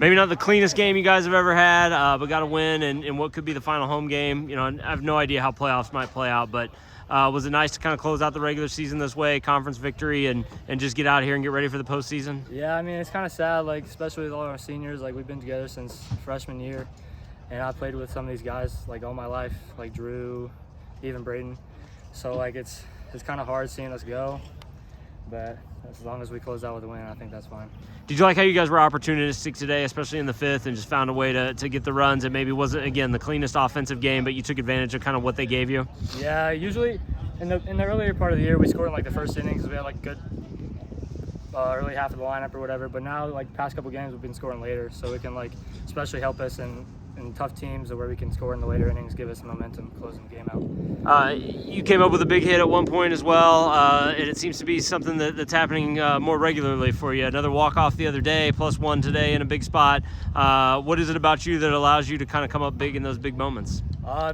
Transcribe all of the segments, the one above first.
Maybe not the cleanest game you guys have ever had, but got a win in what could be the final home game. You know, I have no idea how playoffs might play out, but was it nice to kind of close out the regular season this way, conference victory, and just get out here and get ready for the postseason? Yeah, I mean, it's kind of sad, like, especially with all our seniors. Like, we've been together since freshman year, and I played with some of these guys, like, all my life, like Drew, even Braden. So, like, it's kind of hard seeing us go, but as long as we close out with a win, I think that's fine. Did you like how you guys were opportunistic today, especially in the fifth, and just found a way to get the runs? It maybe wasn't, again, the cleanest offensive game, but you took advantage of kind of what they gave you? Yeah, usually in the earlier part of the year, we scored in, like, the first inning because we had, like, good early half of the lineup or whatever. But now, like, past couple games, we've been scoring later, so it can, like, especially help us in tough teams where we can score in the later innings, give us momentum closing the game out. You came up with a big hit at one point as well, and it seems to be something that's happening more regularly for you. Another walk-off the other day, plus one today in a big spot. What is it about you that allows you to kind of come up big in those big moments?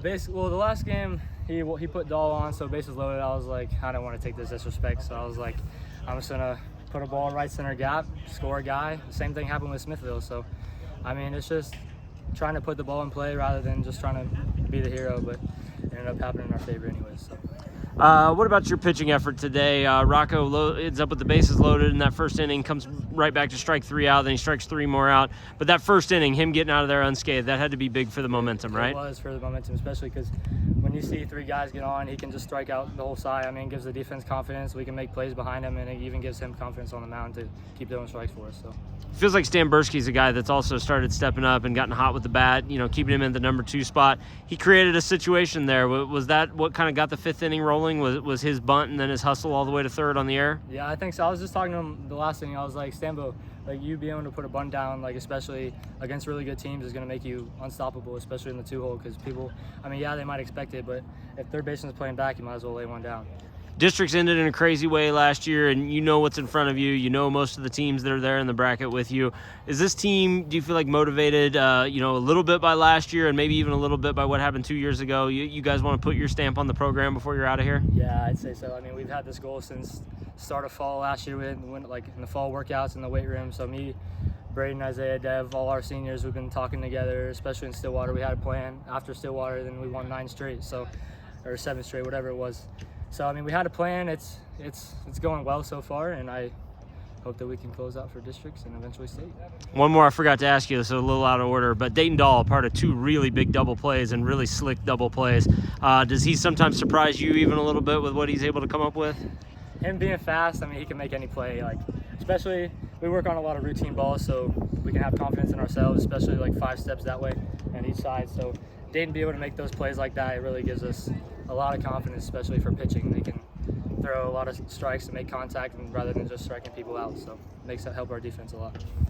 Basically, well, the last game, he put Dahl on, so bases loaded. I was like, I don't want to take this disrespect, so I was like, I'm just going to put a ball in right center gap, score a guy. The same thing happened with Smithville, so, I mean, it's just trying to put the ball in play rather than just trying to be the hero, but it ended up happening in our favor anyways. So. What about your pitching effort today? Rocco ends up with the bases loaded in that first inning, comes right back to strike 3 out, then he strikes 3 more out. But that first inning, him getting out of there unscathed, that had to be big for the momentum, right? It was for the momentum, especially because when you see 3 guys get on, he can just strike out the whole side. I mean, it gives the defense confidence. We can make plays behind him, and it even gives him confidence on the mound to keep throwing strikes for us. So. Feels like Stan Bursky's a guy that's also started stepping up and gotten hot with the bat, you know, keeping him in the number 2 spot. He created a situation there. Was that what kind of got the 5th inning rolling? Was his bunt and then his hustle all the way to third on the air? Yeah, I think so. I was just talking to him the last inning. I was like, Stambo, like, you being able to put a bunt down, like, especially against really good teams, is going to make you unstoppable, especially in the 2-hole, because people, I mean, yeah, they might expect it, but if third baseman's playing back, you might as well lay one down. Districts ended in a crazy way last year, and you know what's in front of you. You know most of the teams that are there in the bracket with you. Is this team, do you feel like, motivated, you know, a little bit by last year and maybe even a little bit by what happened 2 years ago? You guys want to put your stamp on the program before you're out of here? Yeah, I'd say so. I mean, we've had this goal since start of fall last year. We went like in the fall workouts in the weight room. So me, Braden, Isaiah, Dev, all our seniors, we've been talking together, especially in Stillwater. We had a plan after Stillwater, then we won 9 straight, so, or 7 straight, whatever it was. So, I mean, we had a plan. It's going well so far, and I hope that we can close out for districts and eventually state. One more I forgot to ask you, so a little out of order, but Dayton Dahl, part of 2 really big double plays and really slick double plays. Does he sometimes surprise you even a little bit with what he's able to come up with? Him being fast, I mean, he can make any play. Like, especially, we work on a lot of routine balls, so we can have confidence in ourselves, especially like 5 steps that way on each side. So Dayton be able to make those plays like that, it really gives us a lot of confidence, especially for pitching. They can throw a lot of strikes and make contact, and rather than just striking people out. So it makes that help our defense a lot.